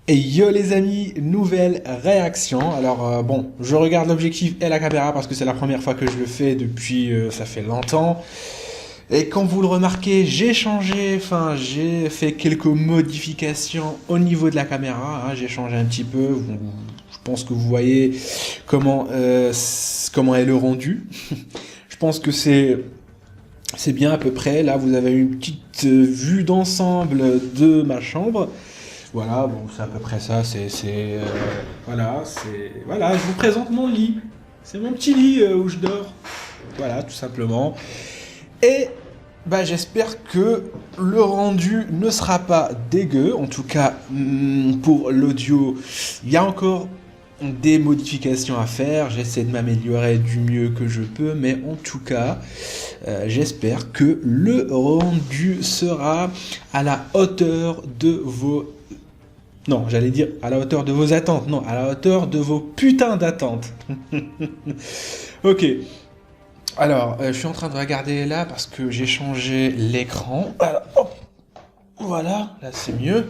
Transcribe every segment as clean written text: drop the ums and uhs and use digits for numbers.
Et yo les amis, nouvelle réaction. Alors bon, je regarde l'objectif et la caméra parce que c'est la première fois que je le fais depuis ça fait longtemps. Et comme vous le remarquez, j'ai changé, enfin j'ai fait quelques modifications au niveau de la caméra, hein. J'ai changé un petit peu. Je pense que vous voyez comment est le rendu. Je pense que c'est bien à peu près. Là, vous avez une petite vue d'ensemble de ma chambre. Voilà, bon, c'est à peu près ça. Voilà, je vous présente mon lit. C'est mon petit lit où je dors. Voilà, tout simplement. Et bah, j'espère que le rendu ne sera pas dégueu. En tout cas, pour l'audio, il y a encore des modifications à faire. J'essaie de m'améliorer du mieux que je peux, mais en tout cas, j'espère que le rendu sera à la hauteur de vos... Non, j'allais dire à la hauteur de vos attentes. Non, à la hauteur de vos putains d'attentes. Ok. Alors, je suis en train de regarder là parce que j'ai changé l'écran. Alors, hop, voilà, là c'est mieux.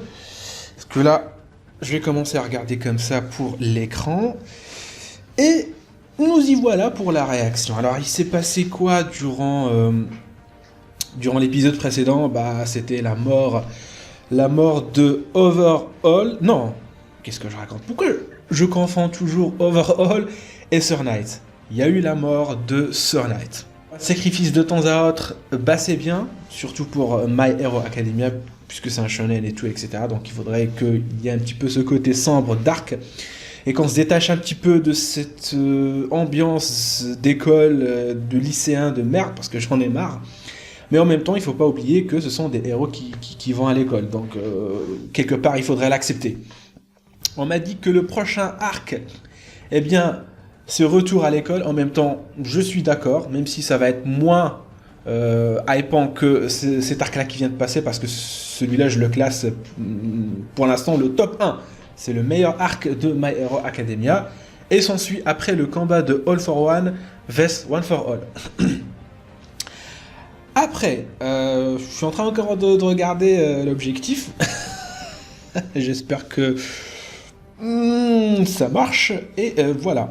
Parce que là, je vais commencer à regarder comme ça pour l'écran. Et nous y voilà pour la réaction. Alors, il s'est passé quoi durant l'épisode précédent? Bah, c'était la mort de Overhaul. Non, qu'est-ce que je raconte? Pourquoi je confonds toujours Overhaul et Sir Knight? Il y a eu la mort de Sir Knight. Sacrifice de temps à autre, bah c'est bien, surtout pour My Hero Academia, puisque c'est un shonen et tout, etc. Donc il faudrait qu'il y ait un petit peu ce côté sombre, dark, et qu'on se détache un petit peu de cette ambiance d'école, de lycéen de merde, parce que j'en ai marre. Mais en même temps, il ne faut pas oublier que ce sont des héros qui vont à l'école. Donc, quelque part, il faudrait l'accepter. On m'a dit que le prochain arc, eh bien, c'est retour à l'école. En même temps, je suis d'accord, même si ça va être moins hypant que cet arc-là qui vient de passer, parce que celui-là, je le classe pour l'instant le top 1. C'est le meilleur arc de My Hero Academia. Et s'ensuit après le combat de All for One vs One for All. Après, je suis en train encore de regarder l'objectif. J'espère que ça marche. Et voilà.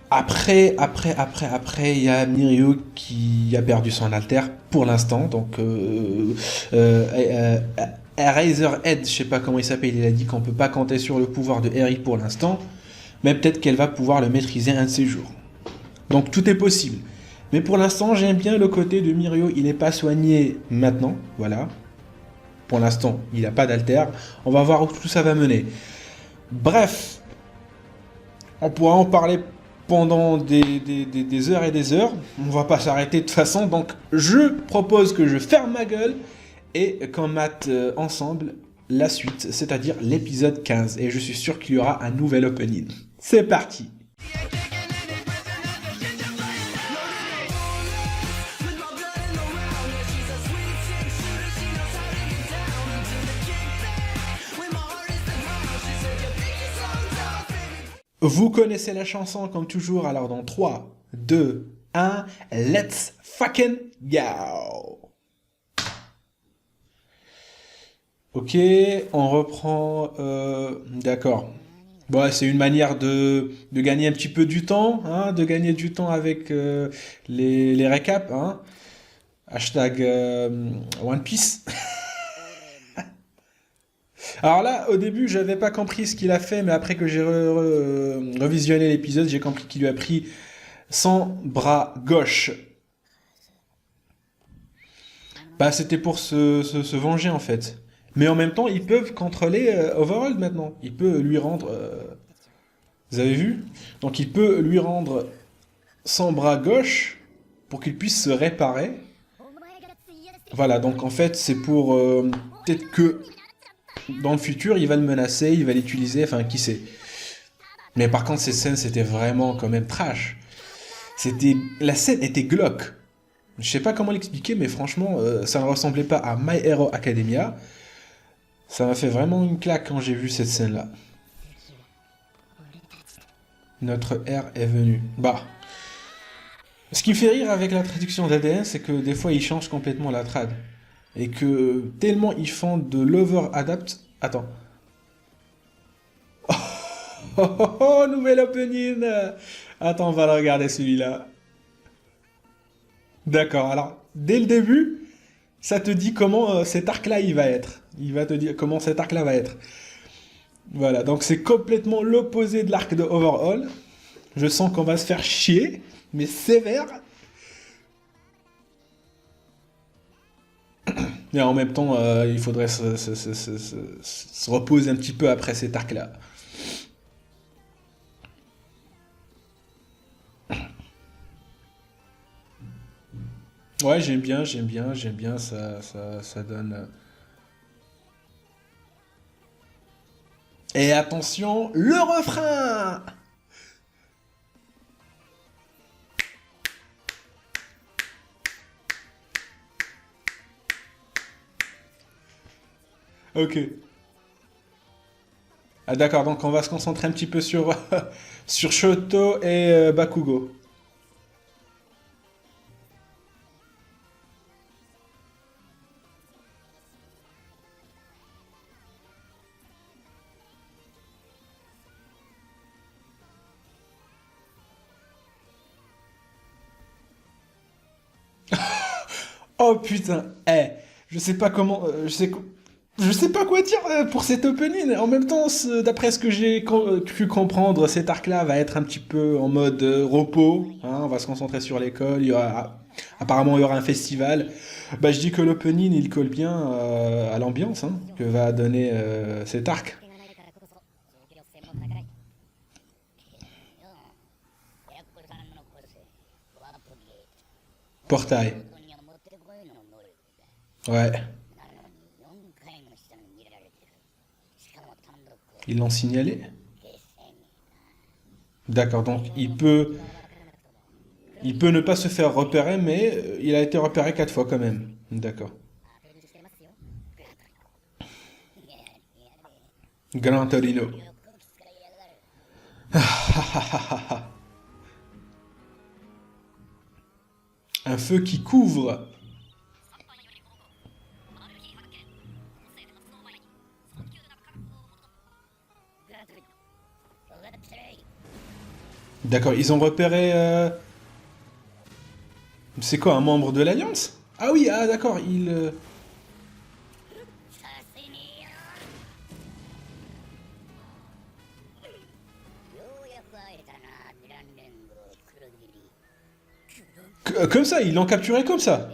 Après, il y a Mirio qui a perdu son alter pour l'instant. Donc, Eraserhead, je sais pas comment il s'appelle, il a dit qu'on peut pas compter sur le pouvoir de Eri pour l'instant. Mais peut-être qu'elle va pouvoir le maîtriser un de ces jours. Donc, tout est possible. Mais pour l'instant, j'aime bien le côté de Mirio. Il n'est pas soigné maintenant. Voilà. Pour l'instant, il n'a pas d'alter. On va voir où tout ça va mener. Bref. On pourra en parler pendant des heures et des heures. On va pas s'arrêter de toute façon. Donc, je propose que je ferme ma gueule et qu'on mate ensemble la suite, c'est-à-dire l'épisode 15. Et je suis sûr qu'il y aura un nouvel opening. C'est parti! Vous connaissez la chanson comme toujours, alors dans 3, 2, 1, let's fucking go! Ok, on reprend... D'accord. Bon, c'est une manière de gagner un petit peu du temps, hein, de gagner du temps avec les récaps, hein. Hashtag One Piece. Alors là, au début, j'avais pas compris ce qu'il a fait, mais après que j'ai revisionné l'épisode, j'ai compris qu'il lui a pris son bras gauche. Bah, c'était pour se venger en fait. Mais en même temps, ils peuvent contrôler Overhaul maintenant. Il peut lui rendre. Vous avez vu? Donc, il peut lui rendre son bras gauche pour qu'il puisse se réparer. Voilà, donc en fait, c'est pour. Peut-être que dans le futur, il va le menacer, il va l'utiliser, enfin, qui sait. Mais par contre, cette scène, c'était vraiment quand même trash. La scène était glauque. Je sais pas comment l'expliquer, mais franchement, ça ne ressemblait pas à My Hero Academia. Ça m'a fait vraiment une claque quand j'ai vu cette scène-là. Notre ère est venue. Bah. Ce qui me fait rire avec la traduction d'ADN, c'est que des fois, ils changent complètement la trad. Et que tellement ils font de l'over-adapt... Attends. Oh, oh, oh, nouvel opening! Attends, on va le regarder celui-là. D'accord, alors, dès le début, ça te dit comment cet arc-là il va être. Il va te dire comment cet arc-là va être. Voilà, donc c'est complètement l'opposé de l'arc de Overhaul. Je sens qu'on va se faire chier, mais sévère. Et en même temps, il faudrait se reposer un petit peu après cet arc-là. Ouais, j'aime bien, ça donne... Et attention, le refrain! Ok. Ah d'accord, donc on va se concentrer un petit peu sur, sur Shoto et Bakugo. Oh putain, je sais pas comment, je sais pas quoi dire pour cet opening. En même temps, d'après ce que j'ai cru comprendre, cet arc-là va être un petit peu en mode repos. Hein, on va se concentrer sur l'école. Apparemment, il y aura un festival. Bah, je dis que l'opening, il colle bien à l'ambiance hein, que va donner cet arc. Portail. Ouais. Ils l'ont signalé. D'accord, donc il peut ne pas se faire repérer, mais il a été repéré 4 fois quand même. D'accord. Gran Torino. Un feu qui couvre. D'accord, ils ont repéré. C'est quoi, un membre de l'Alliance? Ah oui, ah d'accord, il. Comme ça, ils l'ont capturé comme ça.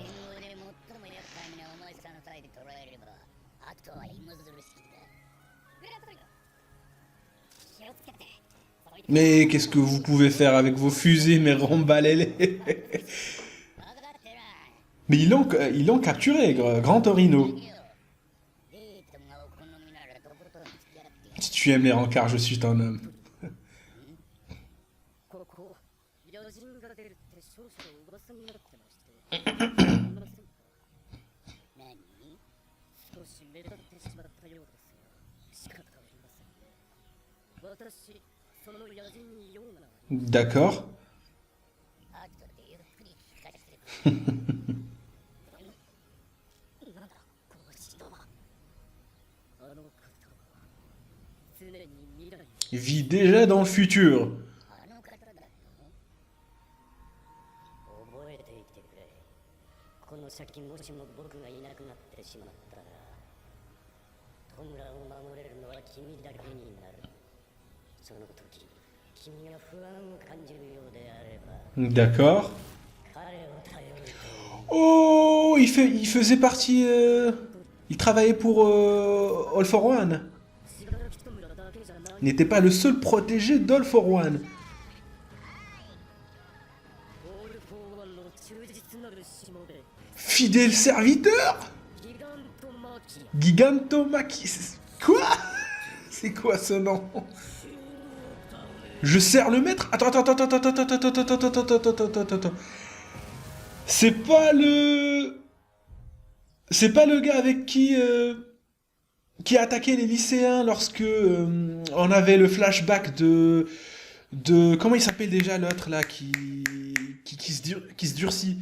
Mais qu'est-ce que vous pouvez faire avec vos fusées, mais rembalez-les. Mais ils l'ont capturé, Grand Torino. Si tu aimes les rencarts, je suis ton homme. D'accord. Il vit déjà dans le futur. D'accord. Oh, il faisait partie. Il travaillait pour All for One. Il n'était pas le seul protégé d'All for One. Fidèle serviteur? Gigantomachie. Quoi? C'est quoi ce nom? Je sers le maître? Attends, attends, attends, attends, attends, attends, attends, attends, attends, attends, attends, attends. C'est pas le... C'est pas le gars avec qui a attaqué les lycéens lorsque on avait le flashback de comment il s'appelle déjà l'autre là qui se durcit.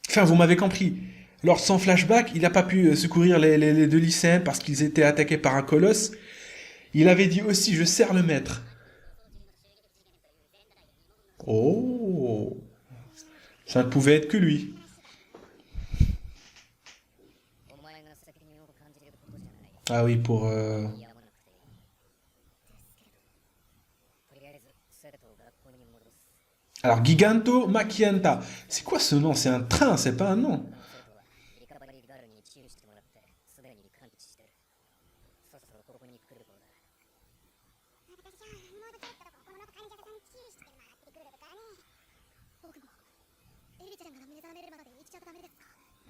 Enfin, vous m'avez compris. Lors de son flashback, il n'a pas pu secourir les deux lycéens parce qu'ils étaient attaqués par un colosse. Il avait dit aussi, je sers le maître. Oh, ça ne pouvait être que lui. Ah oui, pour... Alors, Giganto Macchianta. C'est quoi ce nom? C'est un train, c'est pas un nom.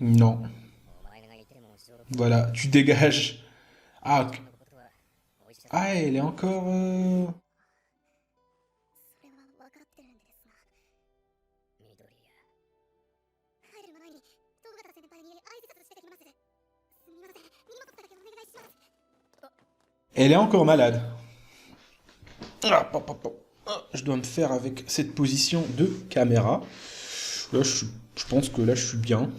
Non. Voilà, tu dégages. Ah, ah elle est encore... Elle est encore malade. Ah, je dois me faire avec cette position de caméra. Là, je pense que là, je suis bien.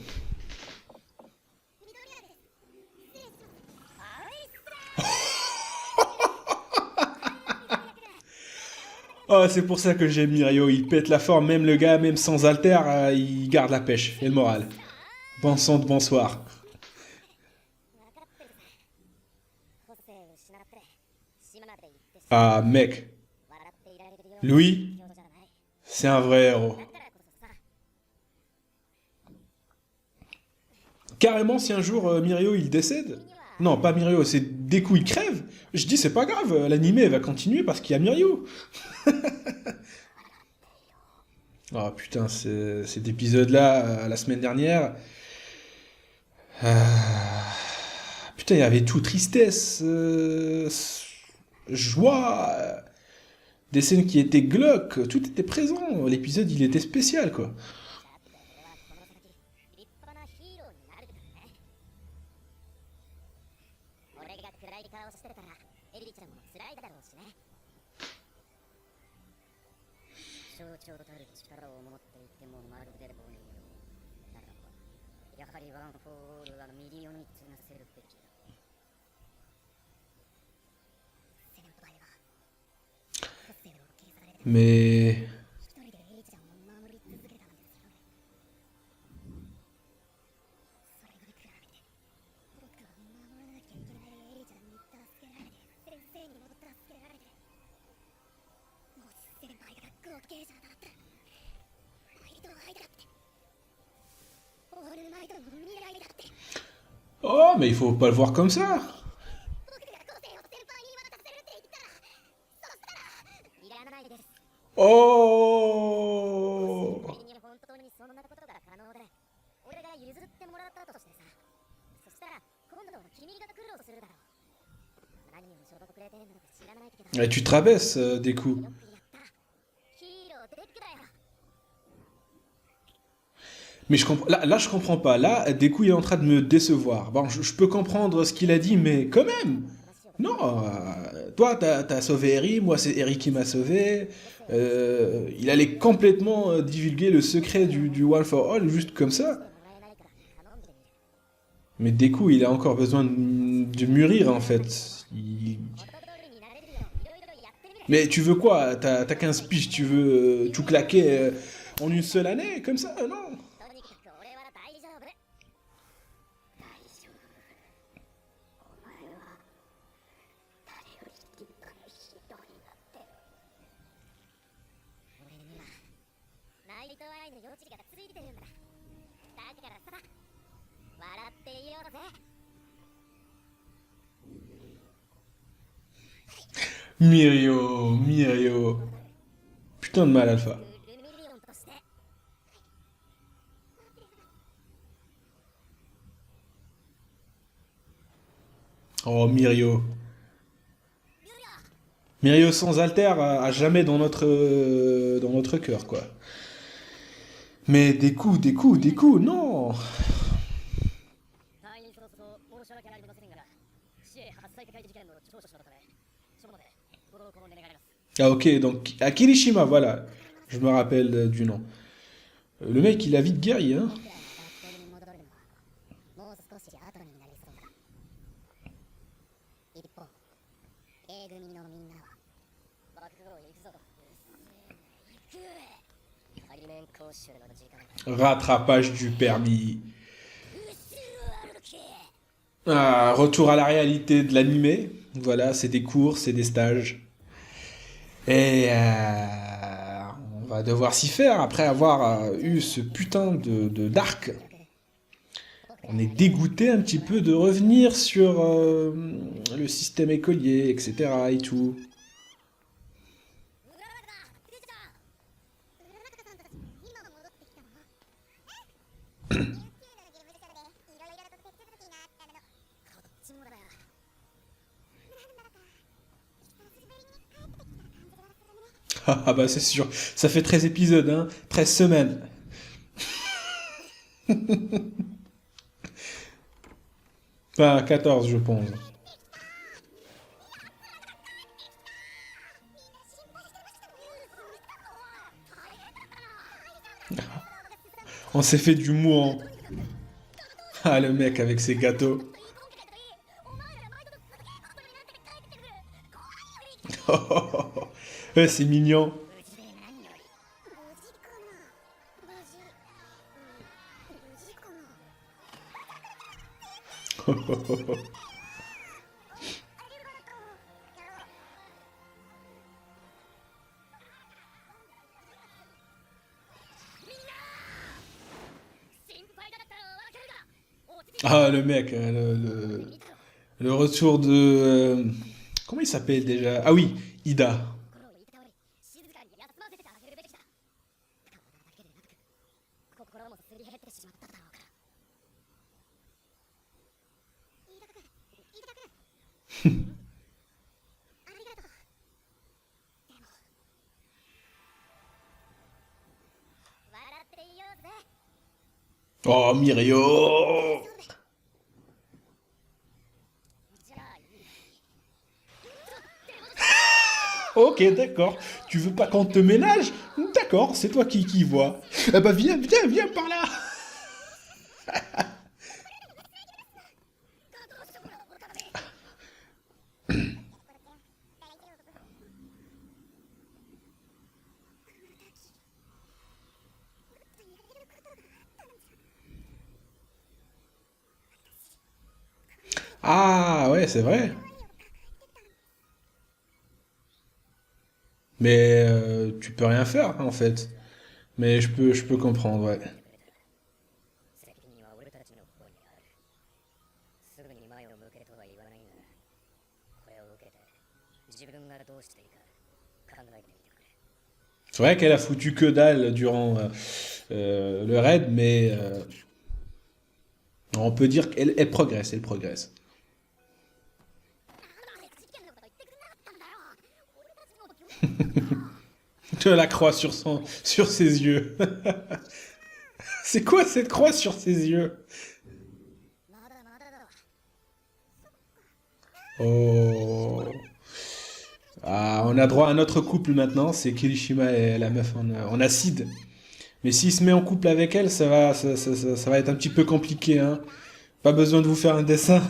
Oh, c'est pour ça que j'aime Mirio. Il pète la forme, même le gars, même sans alter, il garde la pêche et le moral. Bon sang de bonsoir. Ah, mec, lui, c'est un vrai héros. Carrément, si un jour Mirio il décède, non, pas Mirio, c'est Deku il crève, je dis c'est pas grave, l'animé va continuer parce qu'il y a Mirio. Oh putain, cet épisode-là, la semaine dernière, putain, il y avait tout, tristesse, joie, des scènes qui étaient glauques, tout était présent. L'épisode, il était spécial, quoi. Mais... Oh, mais il faut pas le voir comme ça. Oh... Et tu te rabaisses des coups. Mais là, je comprends pas. Là, des coups, il est en train de me décevoir. Bon, je peux comprendre ce qu'il a dit, mais quand même. Non, toi, t'as sauvé Eri, moi, c'est Eri qui m'a sauvé. Il allait complètement divulguer le secret du One for All, juste comme ça. Mais Deku, il a encore besoin de mûrir, en fait. Mais tu veux quoi? T'as 15 piges, tu veux tout claquer en une seule année, comme ça? Non. Mirio, Mirio. Putain de mal alpha. Oh, Mirio. Mirio sans alter à jamais dans notre cœur, quoi. Mais des coups, non. Ah ok, donc à Kirishima, voilà. Je me rappelle du nom. Le mec, il a vite guéri, hein. Rattrapage du permis. Ah, retour à la réalité de l'animé. Voilà, c'est des cours, c'est des stages. Et on va devoir s'y faire après avoir eu ce putain d'arc. On est dégoûté un petit peu de revenir sur le système écolier, etc. et tout. Ah bah c'est sûr, ça fait 13 épisodes, hein, 13 semaines. Enfin, 14 je pense. On s'est fait du mou. Ah le mec avec ses gâteaux. Ouais, c'est mignon. Ah le mec, le retour de... comment il s'appelle déjà? Ah oui, Ida. Oh Mirio. Ok, d'accord. Tu veux pas qu'on te ménage? D'accord, c'est toi qui vois. Eh bah viens, viens, viens par là. Ah ouais, c'est vrai. Mais tu peux rien faire en fait. Mais je peux comprendre, ouais. C'est vrai qu'elle a foutu que dalle durant le raid, mais on peut dire qu'elle elle progresse, elle progresse. Tu as la croix sur ses yeux. C'est quoi cette croix sur ses yeux? Oh. Ah, on a droit à un autre couple maintenant, c'est Kirishima et la meuf en acide. Mais s'il se met en couple avec elle, ça va être un petit peu compliqué, hein. Pas besoin de vous faire un dessin.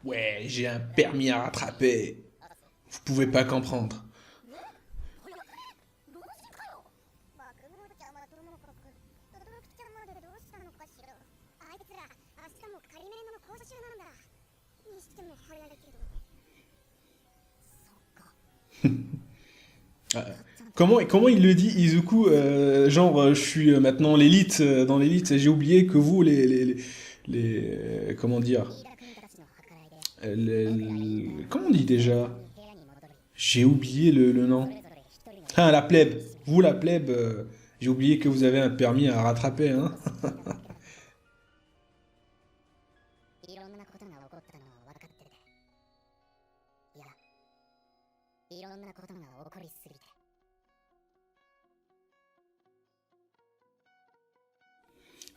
Ouais, j'ai un permis à rattraper. Vous pouvez pas comprendre. Ah, comment il le dit, Izuku genre, je suis maintenant l'élite, dans l'élite, j'ai oublié que vous, comment dire comment on dit déjà? J'ai oublié le nom. Ah, la plèbe. Vous, la plèbe, j'ai oublié que vous avez un permis à rattraper, hein.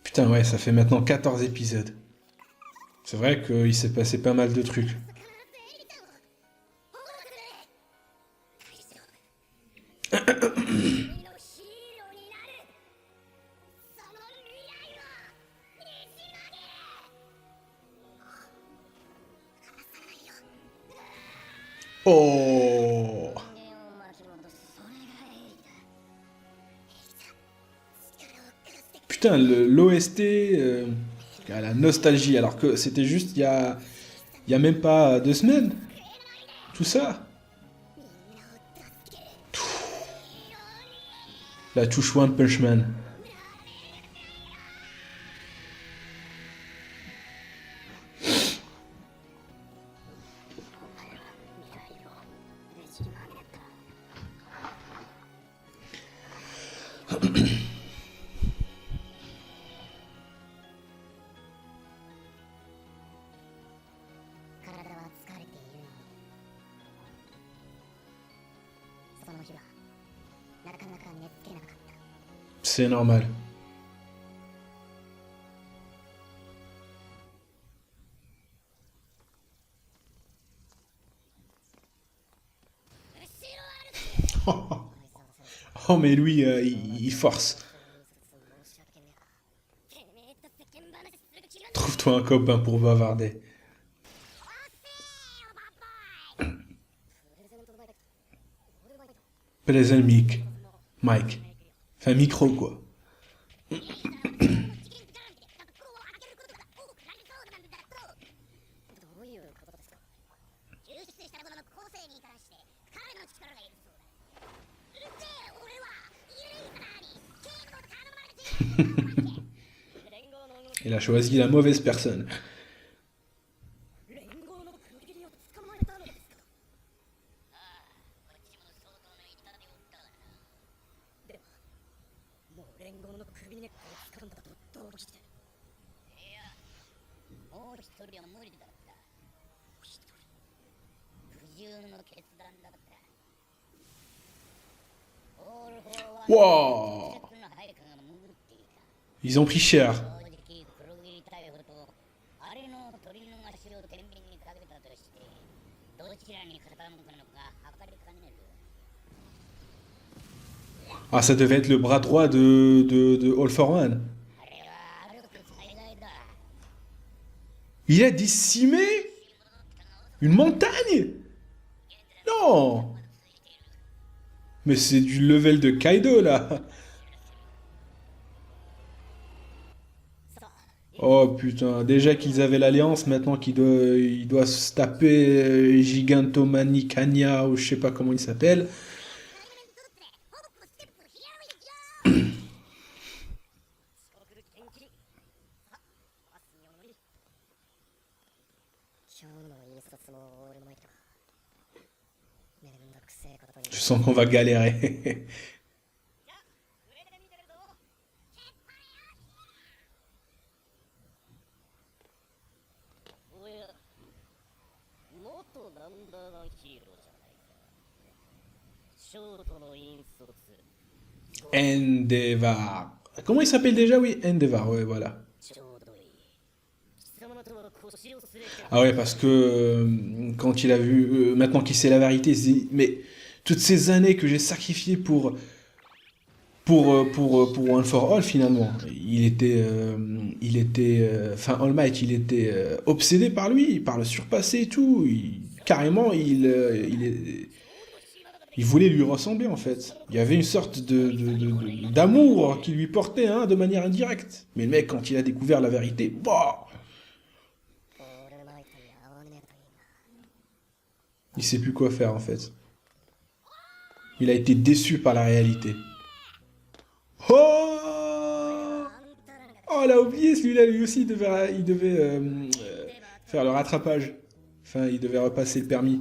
Putain, ouais, ça fait maintenant 14 épisodes. C'est vrai qu'il s'est passé pas mal de trucs. Putain, l'OST, la nostalgie, alors que c'était juste il y a même pas 2 semaines. Tout ça. La touche One Punch Man. C'est normal. Oh mais lui, il force. Trouve-toi un copain pour bavarder. Présent mic. Mike. Enfin micro quoi. Il a choisi la mauvaise personne. Wow. Ils ont pris cher. Ah, ça devait être le bras droit de All for One. Il a décimé une montagne? Non. Mais c'est du level de Kaido, là. Oh putain, déjà qu'ils avaient l'alliance, maintenant il doit se taper Gigantomani Kanya, ou je sais pas comment il s'appelle. Je sens qu'on va galérer. Endeavor. Comment il s'appelle déjà? Oui, Endeavor, ouais, voilà. Ah ouais, parce que quand il a vu, maintenant qu'il sait la vérité, il se dit, mais toutes ces années que j'ai sacrifiées pour One for All, finalement, enfin, All Might, il était obsédé par lui, par le surpassé et tout. Carrément, il voulait lui ressembler, en fait. Il y avait une sorte d'amour qui lui portait, hein, de manière indirecte. Mais le mec, quand il a découvert la vérité, bah, il sait plus quoi faire, en fait. Il a été déçu par la réalité. Oh, oh, on l'a oublié, celui-là, lui aussi, il devait faire le rattrapage. Enfin, il devait repasser le permis.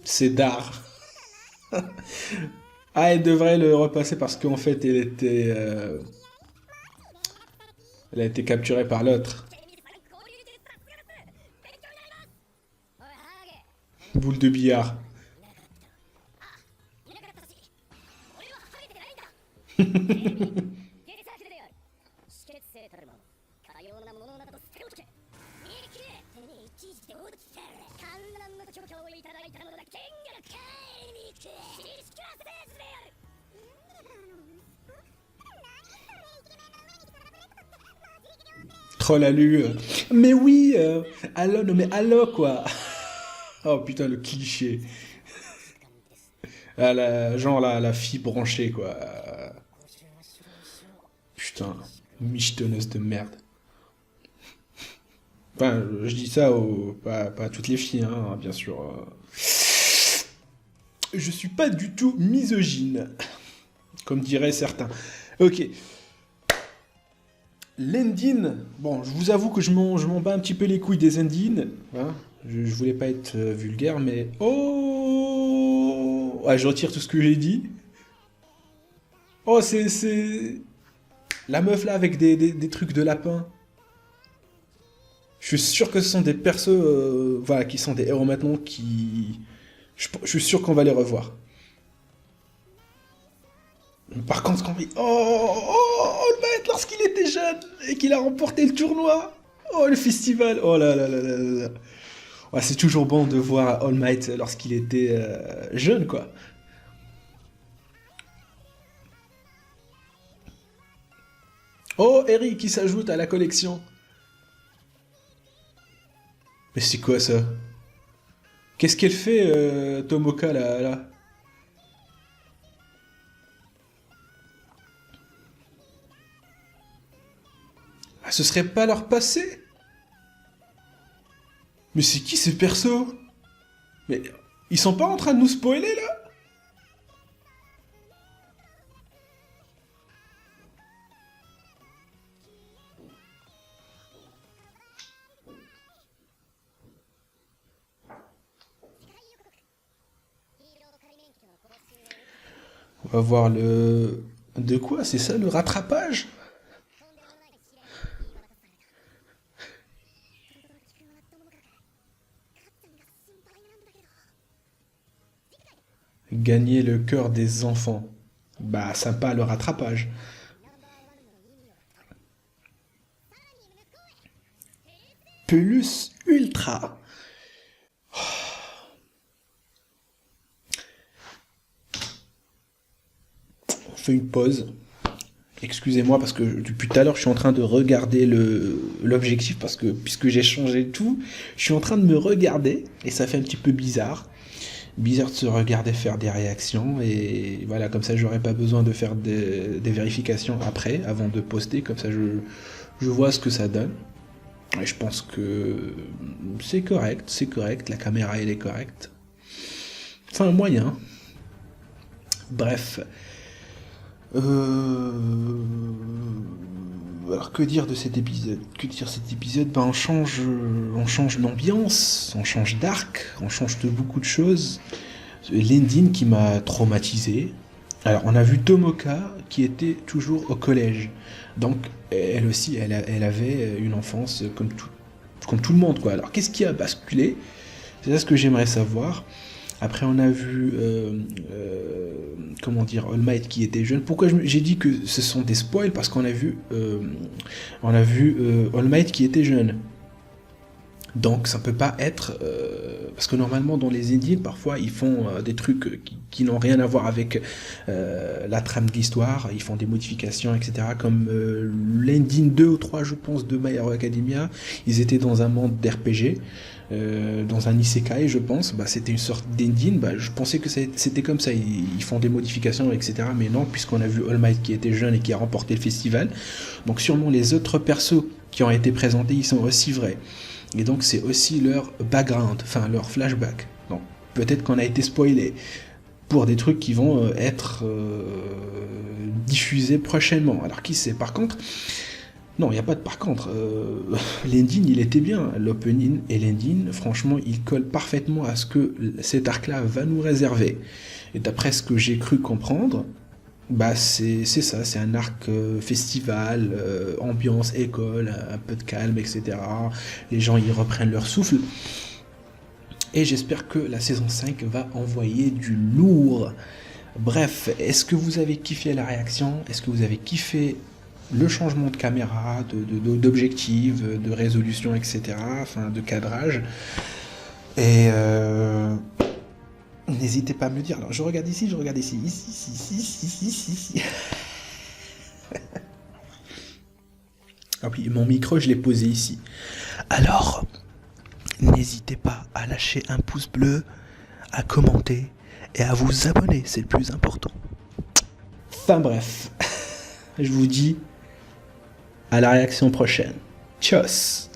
C'est d'art. Ah, elle devrait le repasser parce qu'en fait, elle a été capturée par l'autre. Boule de billard. Troll à lui. Mais oui, allô, non mais allô quoi. Oh putain, le cliché. Genre la fille branchée, quoi. Putain, michetonneuse de merde. Enfin, je dis ça pas à toutes les filles, hein, bien sûr. Je suis pas du tout misogyne, comme diraient certains. Ok. L'Endine, bon, je vous avoue que je m'en bats un petit peu les couilles des Endines. Hein. Je voulais pas être vulgaire, mais... Oh, ouais, je retire tout ce que j'ai dit. Oh, c'est... La meuf là avec des trucs de lapin. Je suis sûr que ce sont des persos voilà, qui sont des héros maintenant qui... Je suis sûr qu'on va les revoir. Mais par contre, quand il... All Might lorsqu'il était jeune et qu'il a remporté le tournoi. Oh, le festival. Oh là là là là là là. Ouais, c'est toujours bon de voir All Might lorsqu'il était jeune, quoi. Oh, Eric qui s'ajoute à la collection. Mais c'est quoi ça? Qu'est-ce qu'elle fait, Tomoka, là? Ah, ce serait pas leur passé? Mais c'est qui ces persos? Mais ils sont pas en train de nous spoiler, là? On va voir le... De quoi? C'est ça, le rattrapage? Gagner le cœur des enfants. Bah, sympa le rattrapage. Pelus Ultra. On fait une pause. Excusez-moi parce que depuis tout à l'heure je suis en train de regarder l'objectif parce que puisque j'ai changé tout, je suis en train de me regarder et ça fait un petit peu bizarre. Bizarre de se regarder faire des réactions et voilà, comme ça j'aurais pas besoin de faire des vérifications après, avant de poster, comme ça je vois ce que ça donne. Et je pense que c'est correct, la caméra elle est correcte. Enfin moyen. Bref. Euh... Alors que dire de cet épisode? Que dire de cet épisode? Ben on change d'ambiance, on change d'arc, on change de beaucoup de choses. L'ending qui m'a traumatisé. Alors on a vu Tomoka qui était toujours au collège. Donc elle aussi, elle avait une enfance comme tout le monde, quoi. Alors qu'est-ce qui a basculé? C'est ça ce que j'aimerais savoir. Après, on a vu, comment dire, All Might qui était jeune. Pourquoi j'ai dit que ce sont des spoils? Parce on a vu All Might qui était jeune. Donc, ça peut pas être, parce que normalement dans les indies, parfois ils font des trucs qui n'ont rien à voir avec la trame de l'histoire. Ils font des modifications, etc. Comme l'ending 2 ou 3, je pense, de My Hero Academia. Ils étaient dans un monde d'RPG. Dans un isekai, je pense, bah, c'était une sorte d'ending. Bah, je pensais que c'était comme ça. Ils font des modifications, etc. Mais non, puisqu'on a vu All Might qui était jeune et qui a remporté le festival. Donc sûrement les autres persos qui ont été présentés, ils sont aussi vrais. Et donc c'est aussi leur background, enfin leur flashback. Donc peut-être qu'on a été spoilé pour des trucs qui vont être diffusés prochainement. Alors qui sait? Par contre, non, il n'y a pas de par contre. L'ending, il était bien. L'opening et l'ending, franchement, ils collent parfaitement à ce que cet arc-là va nous réserver. Et d'après ce que j'ai cru comprendre, bah c'est ça, c'est un arc festival, ambiance école, un peu de calme, etc. Les gens y reprennent leur souffle. Et j'espère que la saison 5 va envoyer du lourd. Bref, est-ce que vous avez kiffé la réaction? Est-ce que vous avez kiffé le changement de caméra, d'objectif, de résolution, etc. Enfin, de cadrage. Et n'hésitez pas à me le dire. Alors, je regarde ici, ici. Ah oui, mon micro, je l'ai posé ici. Alors, n'hésitez pas à lâcher un pouce bleu, à commenter et à vous abonner, c'est le plus important. Enfin bref, je vous dis à la réaction prochaine. Tchuss.